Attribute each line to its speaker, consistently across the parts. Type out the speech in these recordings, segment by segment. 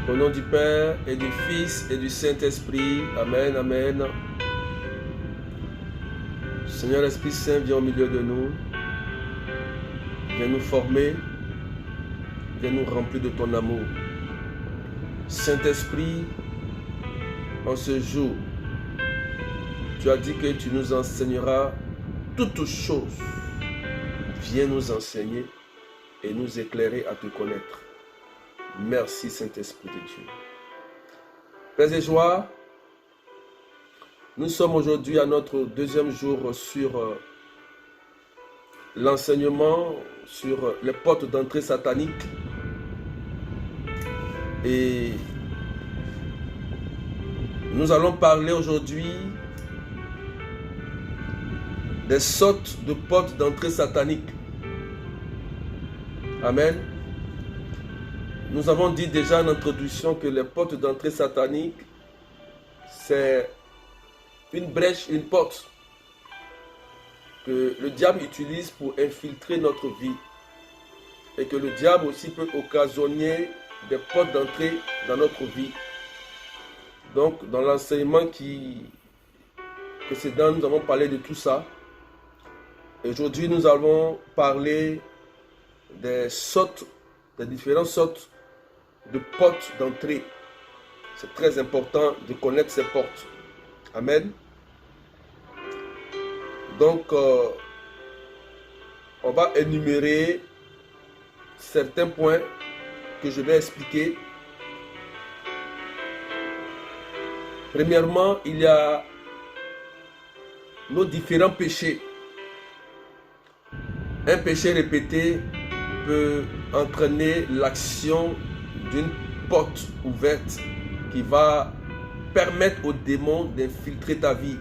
Speaker 1: Au nom du Père et du Fils et du Saint-Esprit. Amen, amen. Seigneur Esprit Saint, viens au milieu de nous. Viens nous former. Viens nous remplir de ton amour. Saint-Esprit, en ce jour, tu as dit que tu nous enseigneras toutes choses. Viens nous enseigner et nous éclairer à te connaître. Merci Saint-Esprit de Dieu. Paix et joie, nous sommes aujourd'hui à notre deuxième jour sur l'enseignement sur les portes d'entrée sataniques. Et nous allons parler aujourd'hui des sortes de portes d'entrée sataniques. Amen. Nous avons dit déjà en introduction que les portes d'entrée sataniques, c'est une brèche, une porte que le diable utilise pour infiltrer notre vie. Et que le diable aussi peut occasionner des portes d'entrée dans notre vie. Donc, dans l'enseignement précédent, nous avons parlé de tout ça. Aujourd'hui, nous allons parler des différentes sortes de portes d'entrée. C'est très important de connaître ces portes. Amen. Donc, on va énumérer certains points que je vais expliquer. Premièrement, il y a nos différents péchés. Un péché répété peut entraîner l'action d'une porte ouverte qui va permettre aux démons d'infiltrer ta vie.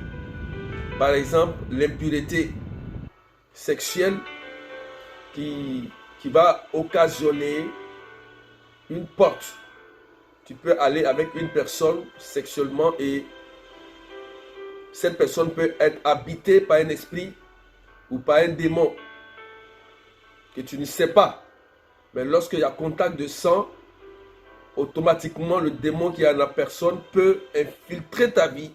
Speaker 1: Par exemple, l'impureté sexuelle qui va occasionner une porte. Tu peux aller avec une personne sexuellement et cette personne peut être habitée par un esprit ou par un démon que tu ne sais pas. Mais lorsqu'il y a contact de sang, automatiquement le démon qui est en la personne peut infiltrer ta vie,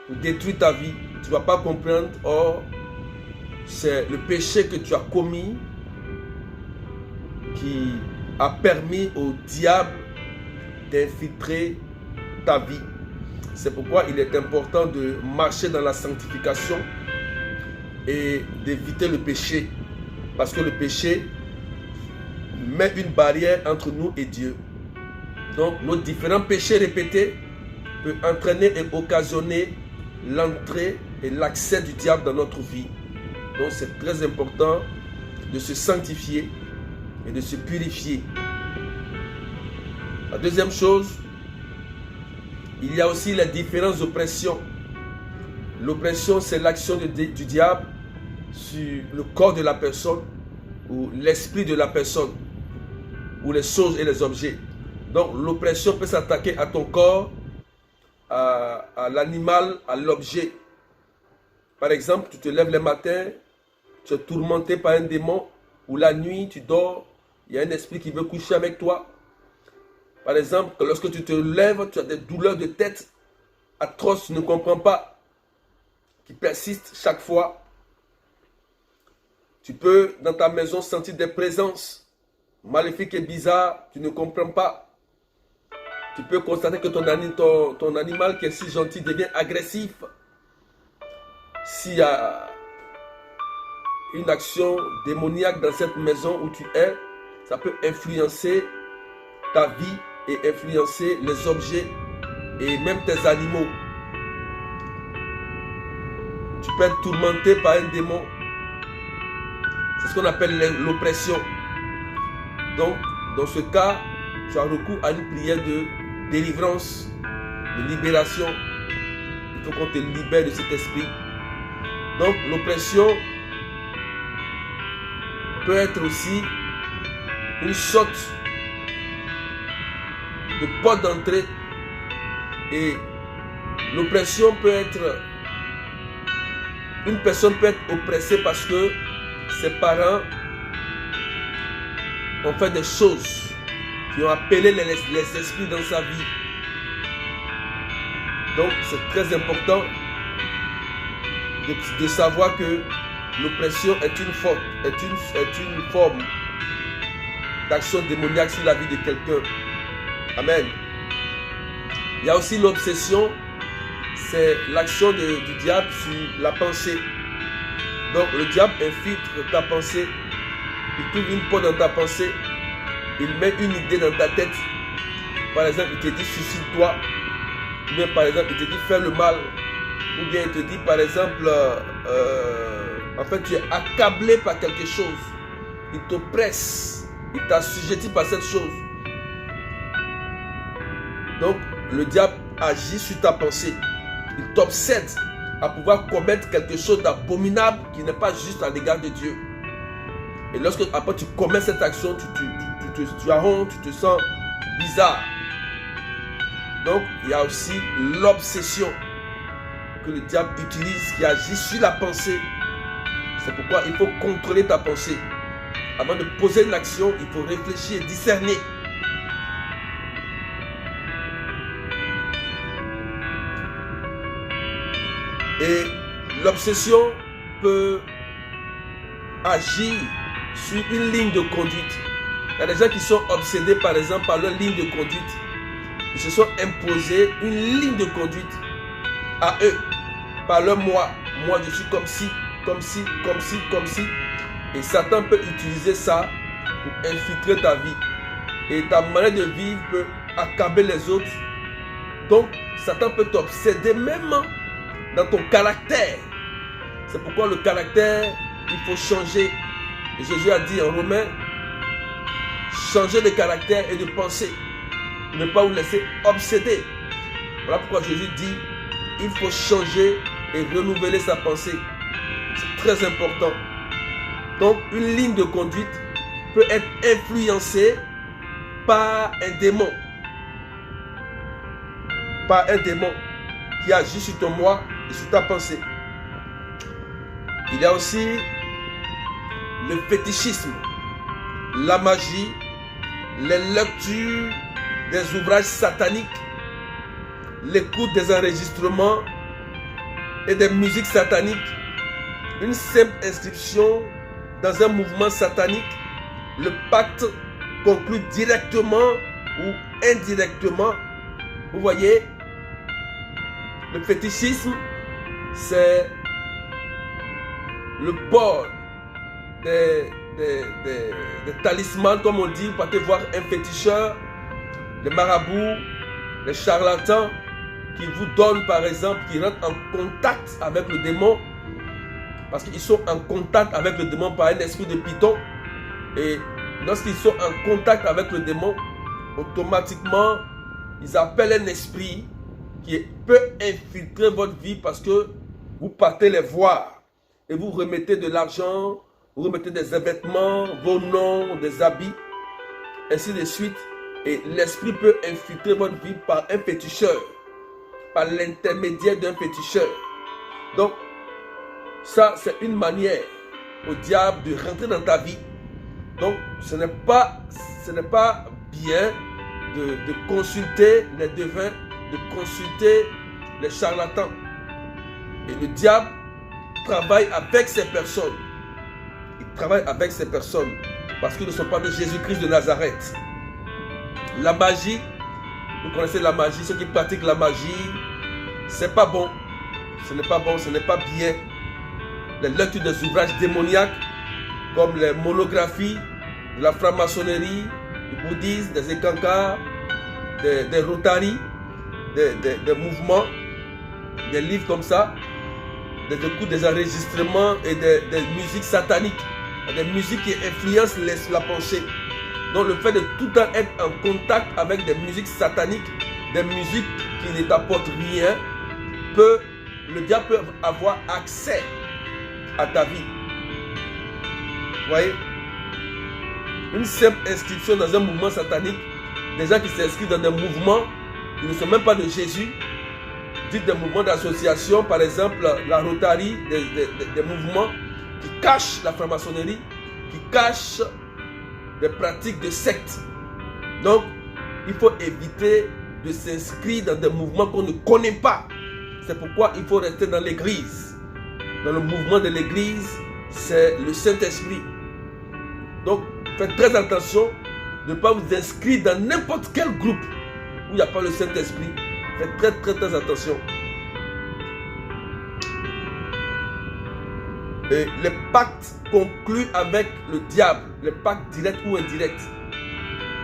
Speaker 1: détruire ta vie. Tu ne vas pas comprendre. Or, c'est le péché que tu as commis qui a permis au diable d'infiltrer ta vie. C'est pourquoi il est important de marcher dans la sanctification et d'éviter le péché. Parce que le péché met une barrière entre nous et Dieu. Donc, nos différents péchés répétés peuvent entraîner et occasionner l'entrée et l'accès du diable dans notre vie. Donc, c'est très important de se sanctifier et de se purifier. La deuxième chose, il y a aussi les différentes oppressions. L'oppression, c'est l'action du diable sur le corps de la personne ou l'esprit de la personne ou les choses et les objets. Donc l'oppression peut s'attaquer à ton corps, à l'animal, à l'objet. Par exemple, tu te lèves le matin, tu es tourmenté par un démon, ou la nuit, tu dors, il y a un esprit qui veut coucher avec toi. Par exemple, lorsque tu te lèves, tu as des douleurs de tête atroces, tu ne comprends pas, qui persistent chaque fois. Tu peux, dans ta maison, sentir des présences maléfiques et bizarres, tu ne comprends pas. Tu peux constater que ton animal qui est si gentil devient agressif. S'il y a une action démoniaque dans cette maison où tu es, ça peut influencer ta vie et influencer les objets et même tes animaux. Tu peux être tourmenté par un démon. C'est ce qu'on appelle l'oppression. Donc, dans ce cas, tu as recours à une prière de délivrance, de libération. Il faut qu'on te libère de cet esprit. Donc, l'oppression peut être aussi une sorte de porte d'entrée. Et l'oppression peut être... Une personne peut être oppressée parce que ses parents ont fait des choses qui ont appelé les esprits dans sa vie. Donc c'est très important de savoir que l'oppression est une faute, est une forme d'action démoniaque sur la vie de quelqu'un. Amen. Il y a aussi l'obsession, c'est l'action du diable sur la pensée. Donc le diable infiltre ta pensée, il trouve une porte dans ta pensée, il met une idée dans ta tête. Par exemple, il te dit suicide-toi, ou bien par exemple, il te dit fais le mal, ou bien il te dit par exemple, en fait tu es accablé par quelque chose, il t'oppresse, il t'assujettit par cette chose. Donc le diable agit sur ta pensée, il t'obsède à pouvoir commettre quelque chose d'abominable qui n'est pas juste à l'égard de Dieu. Et lorsque après tu commets cette action, tu as honte, tu te sens bizarre. Donc il y a aussi l'obsession que le diable utilise qui agit sur la pensée. C'est pourquoi il faut contrôler ta pensée. Avant de poser une action, il faut réfléchir et discerner. Et l'obsession peut agir sur une ligne de conduite. Il y a des gens qui sont obsédés par exemple par leur ligne de conduite. Ils se sont imposés une ligne de conduite à eux, par leur moi. Moi je suis comme ci, comme ci, comme ci, comme ci. Et Satan peut utiliser ça pour infiltrer ta vie. Et ta manière de vivre peut accabler les autres. Donc Satan peut t'obséder même dans ton caractère. C'est pourquoi le caractère, il faut changer. Et Jésus a dit en Romains, changer de caractère et de pensée. Ne pas vous laisser obséder. Voilà pourquoi Jésus dit, il faut changer et renouveler sa pensée. C'est très important. Donc une ligne de conduite peut être influencée par un démon. Par un démon qui agit sur ton moi et sur ta pensée. Il y a aussi le fétichisme, la magie, les lectures des ouvrages sataniques, l'écoute des enregistrements et des musiques sataniques, une simple inscription dans un mouvement satanique, le pacte conclu directement ou indirectement. Vous voyez, le fétichisme, c'est le port des talismans, comme on dit. Vous partez voir un féticheur, les marabouts, les charlatans qui vous donnent par exemple, qui rentrent en contact avec le démon, parce qu'ils sont en contact avec le démon par un esprit de python. Et lorsqu'ils sont en contact avec le démon, automatiquement, ils appellent un esprit qui peut infiltrer votre vie parce que vous partez les voir et vous remettez de l'argent, vous remettez des vêtements, vos noms, des habits, ainsi de suite. Et l'esprit peut infiltrer votre vie par un féticheur, par l'intermédiaire d'un féticheur. Donc, ça, c'est une manière au diable de rentrer dans ta vie. Donc, ce n'est pas bien de consulter les devins, de consulter les charlatans. Et le diable travaille avec ces personnes. Il travaille avec ces personnes parce qu'ils ne sont pas de Jésus-Christ de Nazareth. La magie, vous connaissez la magie, ceux qui pratiquent la magie, c'est pas bon. Ce n'est pas bon, ce n'est pas bien. Les lectures des ouvrages démoniaques, comme les monographies de la franc-maçonnerie, du bouddhisme, des écancars, des rotaries, des mouvements, des livres comme ça, des écoutes, des enregistrements et des musiques sataniques, des musiques qui influencent la pensée. Donc le fait de tout le temps être en contact avec des musiques sataniques, des musiques qui ne t'apportent rien, le diable peut avoir accès à ta vie. Vous voyez? Une simple inscription dans un mouvement satanique, des gens qui s'inscrivent dans des mouvements qui ne sont même pas de Jésus, dites des mouvements d'association, par exemple la Rotary, des mouvements qui cachent la franc-maçonnerie, qui cachent des pratiques de secte. Donc, il faut éviter de s'inscrire dans des mouvements qu'on ne connaît pas. C'est pourquoi il faut rester dans l'église. Dans le mouvement de l'église, c'est le Saint-Esprit. Donc, faites très attention de ne pas vous inscrire dans n'importe quel groupe où il n'y a pas le Saint-Esprit. Faites très attention. Et les pactes conclus avec le diable, les pactes directs ou indirects.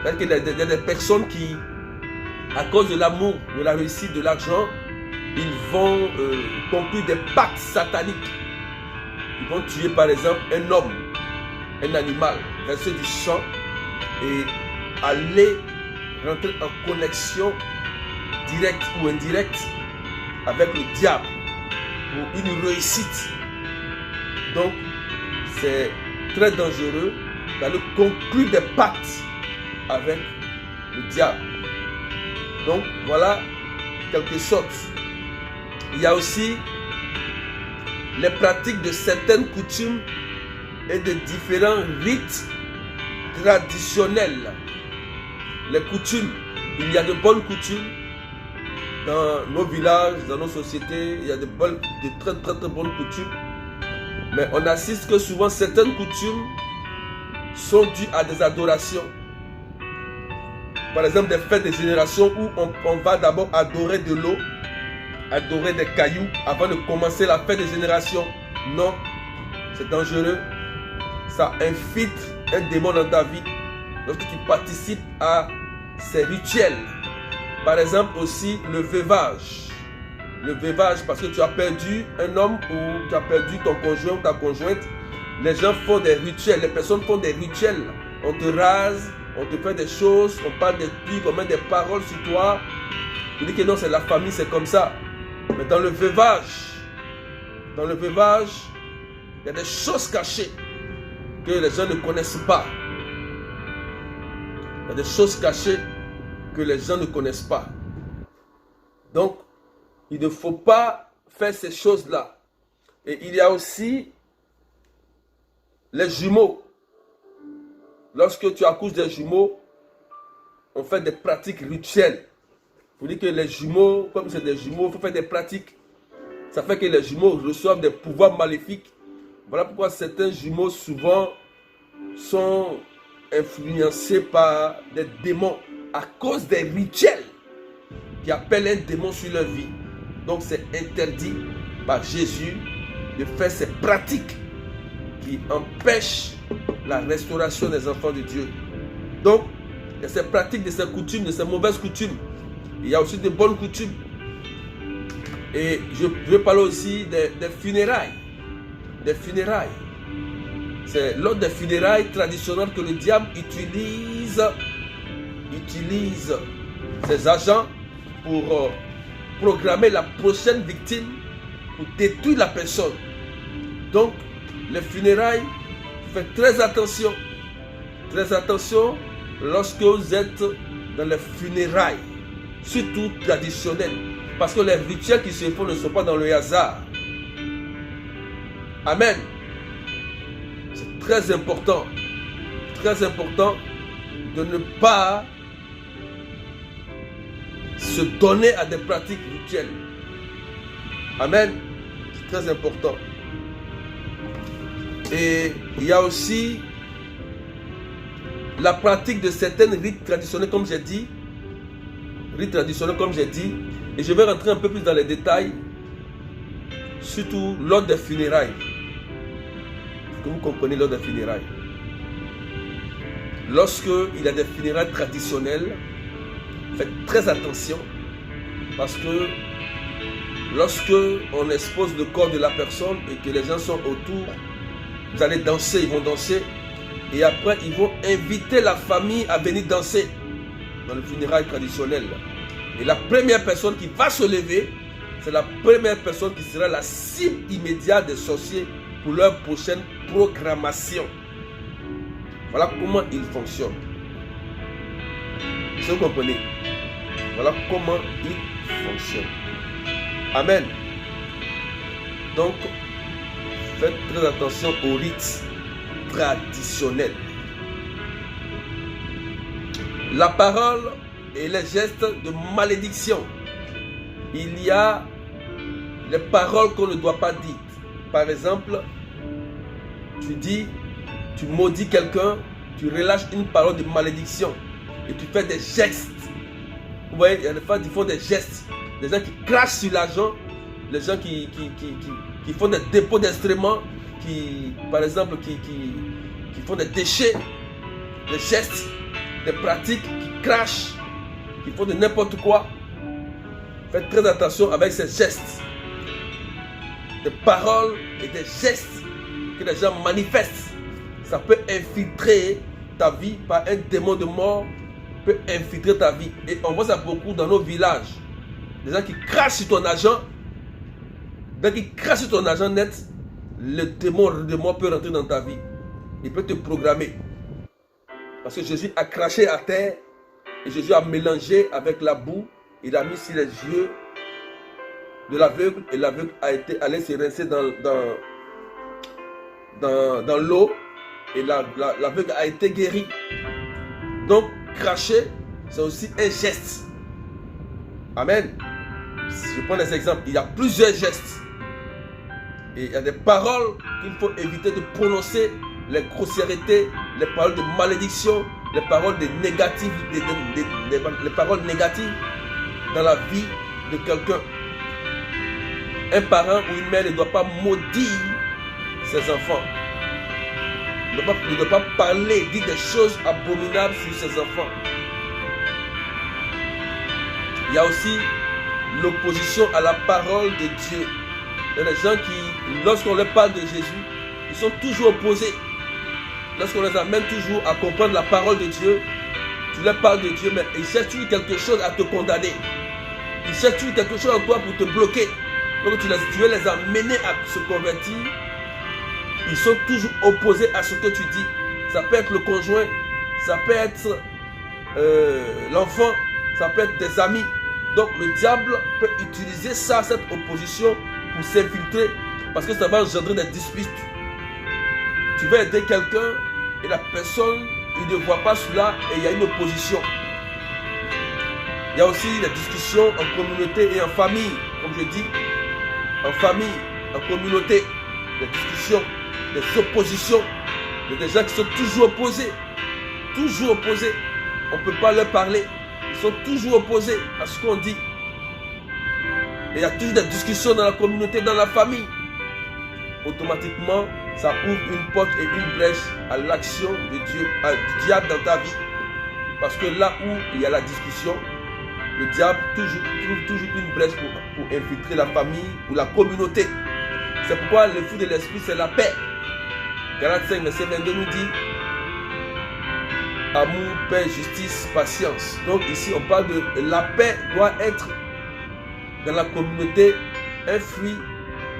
Speaker 1: C'est-à-dire qu'il y a des personnes qui, à cause de l'amour, de la réussite, de l'argent, ils vont conclure des pactes sataniques. Ils vont tuer par exemple un homme, un animal, verser du sang et aller rentrer en connexion directe ou indirecte avec le diable pour une réussite. Donc, c'est très dangereux d'aller conclure des pactes avec le diable. Donc, voilà quelque chose. Il y a aussi les pratiques de certaines coutumes et de différents rites traditionnels. Les coutumes, il y a de bonnes coutumes dans nos villages, dans nos sociétés, il y a de très bonnes coutumes. Mais on assiste que souvent certaines coutumes sont dues à des adorations. Par exemple, des fêtes de génération où on va d'abord adorer de l'eau, adorer des cailloux avant de commencer la fête de génération. Non, c'est dangereux. Ça infiltre un démon dans ta vie lorsque tu participes à ces rituels. Par exemple aussi le veuvage. Le veuvage parce que tu as perdu un homme ou tu as perdu ton conjoint ou ta conjointe. Les gens font des rituels, les personnes font des rituels. On te rase, on te fait des choses, on parle de trucs, on met des paroles sur toi. Tu dis que non, c'est la famille, c'est comme ça. Mais dans le veuvage, il y a des choses cachées que les gens ne connaissent pas. Il y a des choses cachées que les gens ne connaissent pas. Donc, il ne faut pas faire ces choses-là. Et il y a aussi les jumeaux. Lorsque tu accouches des jumeaux, on fait des pratiques rituelles. Il faut dire que les jumeaux, comme c'est des jumeaux, il faut faire des pratiques. Ça fait que les jumeaux reçoivent des pouvoirs maléfiques. Voilà pourquoi certains jumeaux souvent sont influencés par des démons à cause des rituels qui appellent un démon sur leur vie. Donc c'est interdit par Jésus de faire ces pratiques qui empêchent la restauration des enfants de Dieu. Donc, il y a ces pratiques, de ces coutumes, de ces mauvaises coutumes. Il y a aussi de bonnes coutumes. Et je veux parler aussi des funérailles. Des funérailles. C'est lors des funérailles traditionnelles que le diable utilise ses agents pour programmer la prochaine victime, pour détruire la personne. Donc, les funérailles, faites très attention. Très attention lorsque vous êtes dans les funérailles, surtout traditionnelles. Parce que les rituels qui se font ne sont pas dans le hasard. Amen. C'est très important de ne pas se donner à des pratiques rituelles. Amen. C'est très important. Et il y a aussi la pratique de certaines rites traditionnels, comme j'ai dit. Et je vais rentrer un peu plus dans les détails, surtout lors des funérailles. Que vous comprenez lors des funérailles. Lorsque il y a des funérailles traditionnelles, faites très attention, parce que lorsque on expose le corps de la personne et que les gens sont autour, vous allez danser, ils vont danser, et après ils vont inviter la famille à venir danser dans le funérail traditionnel. Et la première personne qui va se lever, c'est la première personne qui sera la cible immédiate des sorciers pour leur prochaine programmation. Voilà comment ils fonctionnent. Est-ce que vous comprenez? Voilà comment ils fonctionnent. Amen. Donc, faites très attention aux rites traditionnels. La parole et les gestes de malédiction. Il y a les paroles qu'on ne doit pas dire. Par exemple, tu maudis quelqu'un, tu relâches une parole de malédiction et tu fais des gestes. Vous voyez, il y a des femmes qui font des gestes. Des gens qui crachent sur l'argent, les gens qui font des dépôts d'instruments, par exemple, qui font des déchets, des gestes, des pratiques, qui crachent, qui font de n'importe quoi. Faites très attention avec ces gestes. Des paroles et des gestes que les gens manifestent. Ça peut infiltrer ta vie par un démon de mort, peut infiltrer ta vie. Et on voit ça beaucoup dans nos villages. Des gens qui crachent sur ton argent. Dès qu'ils crachent sur ton argent net, le démon de mort peut rentrer dans ta vie. Il peut te programmer. Parce que Jésus a craché à terre et Jésus a mélangé avec la boue. Il a mis sur les yeux de l'aveugle et l'aveugle a été allé se rincer dans l'eau et l'aveugle a été guéri. Donc cracher, c'est aussi un geste. Amen. Je prends des exemples. Il y a plusieurs gestes. Et il y a des paroles qu'il faut éviter de prononcer. Les grossièretés, les paroles de malédiction, les paroles négatives, les paroles négatives dans la vie de quelqu'un. Un parent ou une mère ne doit pas maudire ses enfants. Ne doit pas parler, dire des choses abominables sur ses enfants. Il y a aussi l'opposition à la parole de Dieu. Il y a des gens qui, lorsqu'on leur parle de Jésus, ils sont toujours opposés. Lorsqu'on les amène toujours à comprendre la parole de Dieu, tu leur parles de Dieu, mais ils cherchent toujours quelque chose à te condamner. Ils cherchent toujours quelque chose en toi pour te bloquer. Donc tu veux les amener à se convertir. Ils sont toujours opposés à ce que tu dis. Ça peut être le conjoint, ça peut être l'enfant, ça peut être des amis. Donc le diable peut utiliser ça, cette opposition, pour s'infiltrer, parce que ça va engendrer des disputes. Tu veux aider quelqu'un et la personne, il ne voit pas cela et il y a une opposition. Il y a aussi des discussions en communauté et en famille, comme je dis, en famille, en communauté, des discussions, des oppositions, des gens qui sont toujours opposés. Toujours opposés. On ne peut pas leur parler. Ils sont toujours opposés à ce qu'on dit. Et il y a toujours des discussions dans la communauté, dans la famille. Automatiquement, ça ouvre une porte et une brèche à l'action de Dieu, du diable dans ta vie. Parce que là où il y a la discussion, le diable trouve toujours une brèche pour infiltrer la famille ou la communauté. C'est pourquoi le fruit de l'esprit, c'est la paix. Galates 5, verset 22 nous dit amour, paix, justice, patience. Donc ici, on parle de la paix doit être dans la communauté un fruit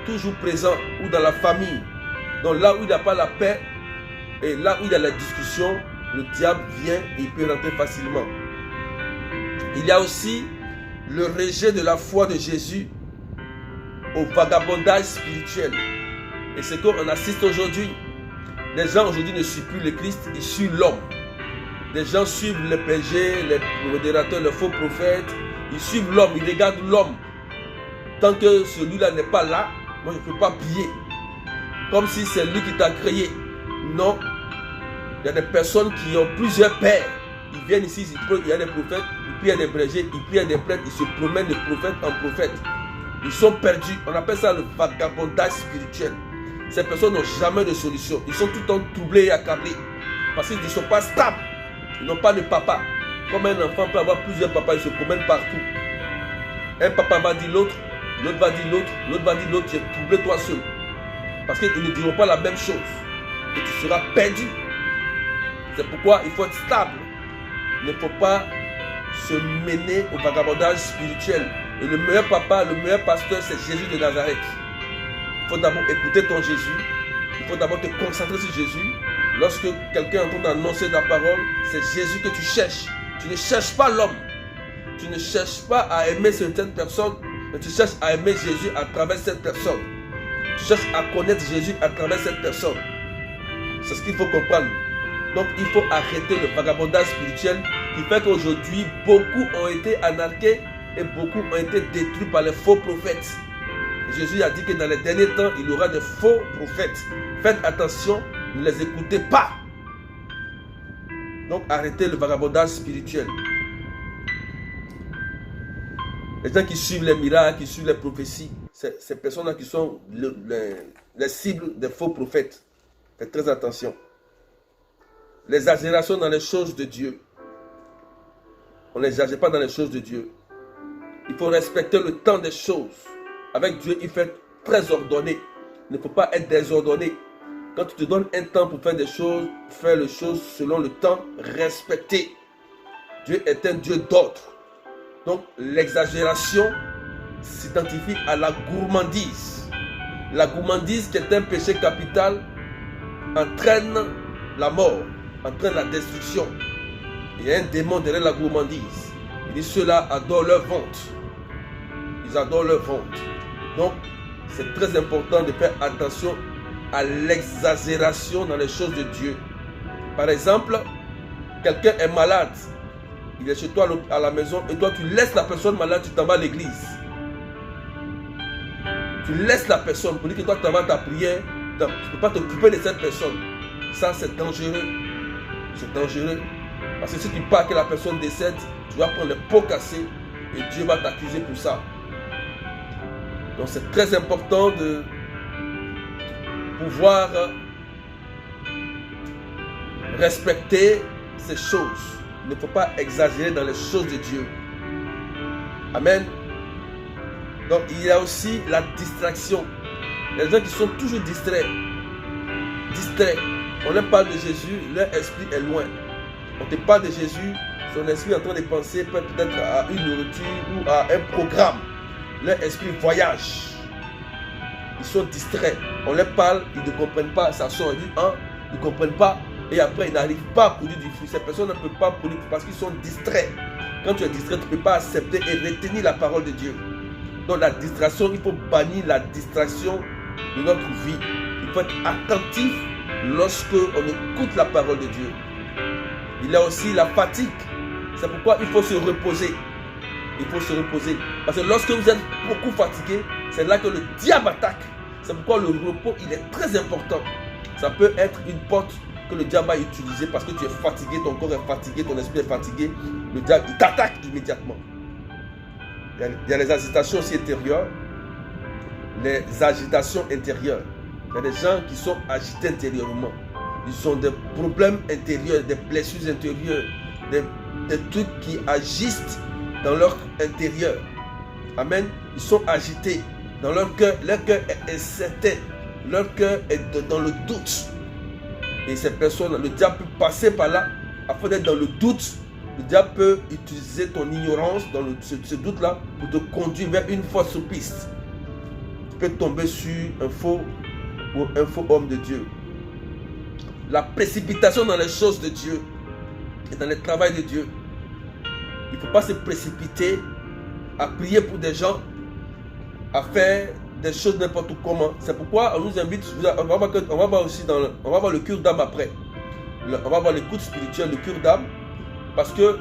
Speaker 1: toujours présent ou dans la famille. Donc là où il n'y a pas la paix et là où il y a la discussion, le diable vient et il peut rentrer facilement. Il y a aussi le rejet de la foi de Jésus au vagabondage spirituel. Et c'est qu'on assiste aujourd'hui. Les gens aujourd'hui ne suivent plus le Christ, ils suivent l'homme. Les gens suivent les péchés, les modérateurs, les faux prophètes. Ils suivent l'homme, ils regardent l'homme. Tant que celui-là n'est pas là, moi je ne peux pas prier. Comme si c'est lui qui t'a créé. Non. Il y a des personnes qui ont plusieurs pères. Ils viennent ici, il y a des prophètes, ils prient à des bergers, ils prient à des prêtres, ils se promènent de prophète en prophète. Ils sont perdus. On appelle ça le vagabondage spirituel. Ces personnes n'ont jamais de solution. Ils sont tout le temps troublés et accablés. Parce qu'ils ne sont pas stables. Ils n'ont pas de papa. Comme un enfant peut avoir plusieurs papas, ils se promènent partout. Un papa va dire l'autre, l'autre va dire l'autre, l'autre va dire l'autre. Tu es troublé toi seul. Parce qu'ils ne diront pas la même chose. Et tu seras perdu. C'est pourquoi il faut être stable. Il ne faut pas se mener au vagabondage spirituel. Et le meilleur papa, le meilleur pasteur, c'est Jésus de Nazareth. Il faut d'abord écouter ton Jésus. Il faut d'abord te concentrer sur Jésus. Lorsque quelqu'un est en train d'annoncer ta parole, c'est Jésus que tu cherches. Tu ne cherches pas l'homme. Tu ne cherches pas à aimer certaines personnes, mais tu cherches à aimer Jésus à travers cette personne. Tu cherches à connaître Jésus à travers cette personne. C'est ce qu'il faut comprendre. Donc il faut arrêter le vagabondage spirituel qui fait qu'aujourd'hui, beaucoup ont été anarqués et beaucoup ont été détruits par les faux prophètes. Et Jésus a dit que dans les derniers temps, il y aura des faux prophètes. Faites attention, ne les écoutez pas. Donc arrêtez le vagabondage spirituel. Les gens qui suivent les miracles, qui suivent les prophéties, ces personnes-là qui sont les cibles des faux prophètes. Faites très attention. L'exagération dans les choses de Dieu. On n'exagère pas dans les choses de Dieu. Il faut respecter le temps des choses. Avec Dieu, il fait très ordonné. Il ne faut pas être désordonné. Quand tu te donnes un temps pour faire des choses, fais les choses selon le temps respecté. Dieu est un Dieu d'ordre. Donc l'exagération s'identifie à la gourmandise. La gourmandise qui est un péché capital entraîne la mort, entraîne la destruction. Il y a un démon derrière la gourmandise. Il dit ceux-là adorent leur ventre. Ils adorent leur ventre. Donc c'est très important de faire attention à l'exagération dans les choses de Dieu. Par exemple, quelqu'un est malade. Il est chez toi à la maison et toi tu laisses la personne malade, tu t'en vas à l'église. Tu laisses la personne pour dire que toi tu t'en vas à ta prière. Tu ne peux pas t'occuper de cette personne. Ça c'est dangereux. C'est dangereux. Parce que si tu pars que la personne décède, tu vas prendre les pots cassés et Dieu va t'accuser pour ça. Donc c'est très important de pouvoir respecter ces choses. Il ne faut pas exagérer dans les choses de Dieu. Amen. Donc il y a aussi la distraction. Il y a des gens qui sont toujours distraits. On leur parle de Jésus, leur esprit est loin. On te parle de Jésus, son esprit est en train de penser peut-être à une nourriture ou à un programme. Leur esprit voyage. Ils sont distraits. On leur parle, ils ne comprennent pas. Ça sort, ils ne comprennent pas. Et après, ils n'arrivent pas à produire du fruit. Ces personnes ne peuvent pas produire parce qu'ils sont distraits. Quand tu es distrait, tu ne peux pas accepter et retenir la parole de Dieu. Donc la distraction, il faut bannir la distraction de notre vie. Il faut être attentif lorsque on écoute la parole de Dieu. Il y a aussi la fatigue. C'est pourquoi il faut se reposer. Il faut se reposer. Parce que lorsque vous êtes beaucoup fatigué, c'est là que le diable attaque. C'est pourquoi le repos, il est très important. Ça peut être une porte que le diable va utiliser parce que tu es fatigué, ton corps est fatigué, ton esprit est fatigué. Le diable, il t'attaque immédiatement. Il y a les agitations aussi intérieures. Les agitations intérieures. Il y a des gens qui sont agités intérieurement. Ils ont des problèmes intérieurs, des blessures intérieures, des trucs qui agissent dans leur intérieur. Amen. Ils sont agités dans leur cœur. Leur cœur est incertain. Leur cœur est dans le doute. Et ces personnes, le diable peut passer par là afin d'être dans le doute. Le diable peut utiliser ton ignorance dans ce doute-là pour te conduire vers une fausse piste. Tu peux tomber sur un faux homme de Dieu. La précipitation dans les choses de Dieu et dans le travail de Dieu. Il ne faut pas se précipiter à prier pour des gens, à faire des choses n'importe comment. C'est pourquoi on nous invite, on va voir aussi on va voir le cure d'âme après. On va voir l'écoute spirituelle, le cure d'âme. Parce que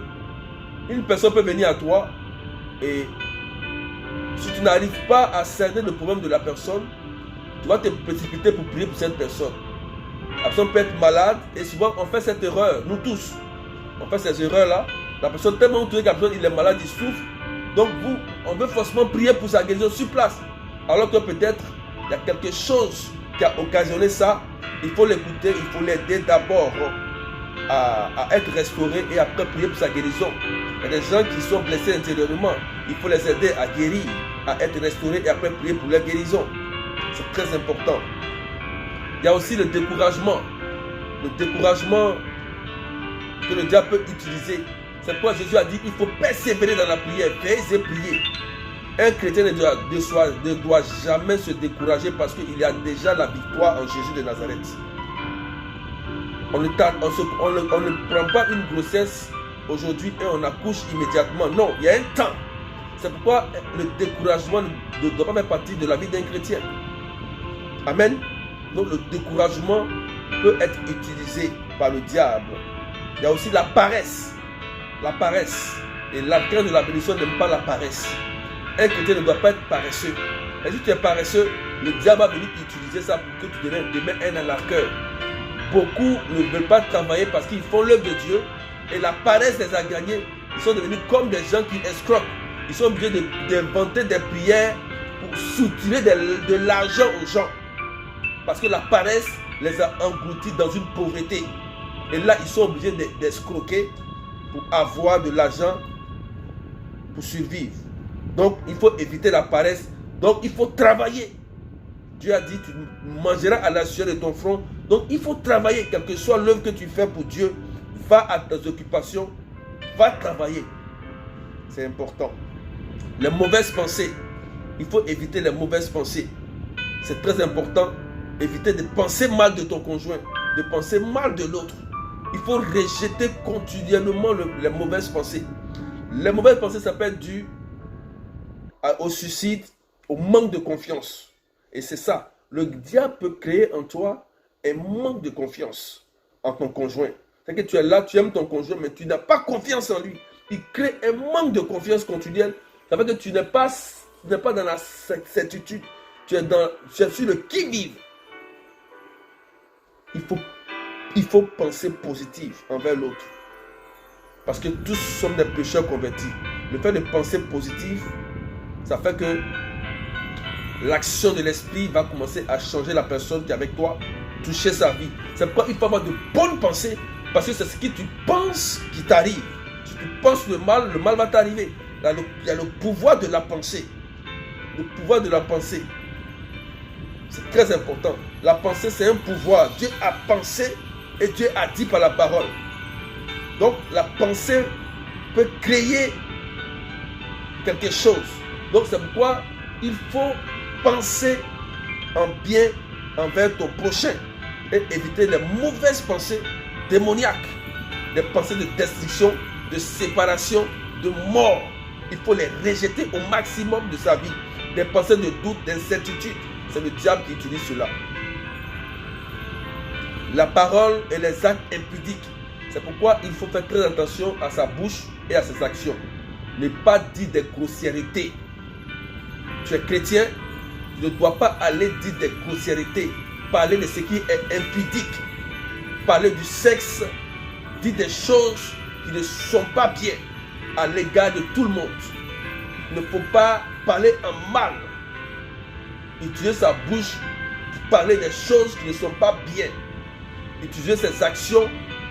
Speaker 1: une personne peut venir à toi et si tu n'arrives pas à cerner le problème de la personne, tu vas te précipiter pour prier pour cette personne. La personne peut être malade et souvent on fait cette erreur, nous tous. On fait ces erreurs-là. La personne tellement entourée que la personne il est malade, il souffre. Donc on veut forcément prier pour sa guérison sur place. Alors que peut-être il y a quelque chose qui a occasionné ça. Il faut l'écouter, il faut l'aider d'abord à être restauré et après prier pour sa guérison. Il y a des gens qui sont blessés intérieurement. Il faut les aider à guérir, à être restaurés et après prier pour leur guérison. C'est très important. Il y a aussi le découragement. Le découragement que le diable peut utiliser. C'est pourquoi Jésus a dit qu'il faut persévérer dans la prière, veiller et prier. Un chrétien ne doit jamais se décourager parce qu'il y a déjà la victoire en Jésus de Nazareth. On ne prend pas une grossesse aujourd'hui et on accouche immédiatement. Non, il y a un temps. C'est pourquoi le découragement ne doit pas faire partie de la vie d'un chrétien. Amen. Donc le découragement peut être utilisé par le diable. Il y a aussi la paresse. la paresse. Et l'arcane de la bénédiction n'aime pas la paresse. Un chrétien ne doit pas être paresseux. Et si tu es paresseux, le diable va venir utiliser ça pour que tu deviennes demain un anarcheur. Beaucoup ne veulent pas travailler parce qu'ils font l'œuvre de Dieu et la paresse les a gagnés. Ils sont devenus comme des gens qui escroquent. Ils sont obligés d'inventer des prières pour soutirer de l'argent aux gens. Parce que la paresse les a engloutis dans une pauvreté. Et là, ils sont obligés d'escroquer pour avoir de l'argent pour survivre. Donc, il faut éviter la paresse. Donc, il faut travailler. Dieu a dit, tu mangeras à la sueur de ton front. Donc, il faut travailler, quelle que soit l'œuvre que tu fais pour Dieu. Va à tes occupations, va travailler. C'est important. Les mauvaises pensées. Il faut éviter les mauvaises pensées. C'est très important. Éviter de penser mal de ton conjoint, de penser mal de l'autre. Il faut rejeter continuellement les mauvaises pensées. Les mauvaises pensées, ça peut être dû au suicide, au manque de confiance. Et c'est ça. Le diable peut créer en toi un manque de confiance en ton conjoint. C'est que tu es là, tu aimes ton conjoint, mais tu n'as pas confiance en lui. Il crée un manque de confiance continuelle. Ça veut dire que tu n'es pas dans la certitude. Tu es sur le qui-vive. Il faut penser positif envers l'autre. Parce que tous sommes des pécheurs convertis. Le fait de penser positif, ça fait que l'action de l'esprit va commencer à changer la personne qui est avec toi, toucher sa vie. C'est pourquoi il faut avoir de bonnes pensées, parce que c'est ce que tu penses qui t'arrive. Si tu penses le mal va t'arriver. Il y a le pouvoir de la pensée. Le pouvoir de la pensée. C'est très important. La pensée, c'est un pouvoir. Dieu a pensé et Dieu a dit par la parole. Donc, la pensée peut créer quelque chose. Donc, c'est pourquoi il faut penser en bien envers ton prochain et éviter les mauvaises pensées démoniaques, des pensées de destruction, de séparation, de mort. Il faut les rejeter au maximum de sa vie. Des pensées de doute, d'incertitude. C'est le diable qui utilise cela. La parole et les actes impudiques. C'est pourquoi il faut faire très attention à sa bouche et à ses actions. Ne pas dire des grossièretés. Tu es chrétien, tu ne dois pas aller dire des grossièretés. Parler de ce qui est impudique. Parler du sexe. Dire des choses qui ne sont pas bien à l'égard de tout le monde. Il ne faut pas parler en mal. Utiliser sa bouche pour parler des choses qui ne sont pas bien. Utiliser ses actions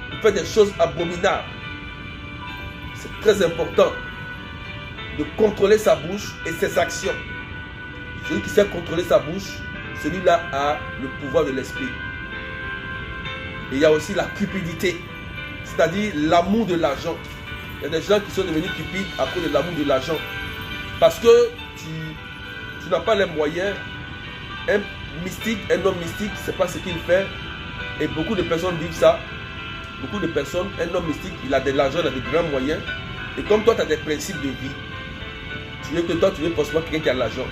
Speaker 1: pour faire des choses abominables. C'est très important de contrôler sa bouche et ses actions. Celui qui sait contrôler sa bouche, celui-là a le pouvoir de l'esprit. Et il y a aussi la cupidité, c'est-à-dire l'amour de l'argent. Il y a des gens qui sont devenus cupides à cause de l'amour de l'argent. Parce que tu n'as pas les moyens. Un homme mystique, c'est pas ce qu'il fait. Et beaucoup de personnes vivent ça. Beaucoup de personnes, un homme mystique, il a de l'argent, il a de grands moyens. Et comme toi, tu as des principes de vie, tu veux forcément quelqu'un qui a de l'argent.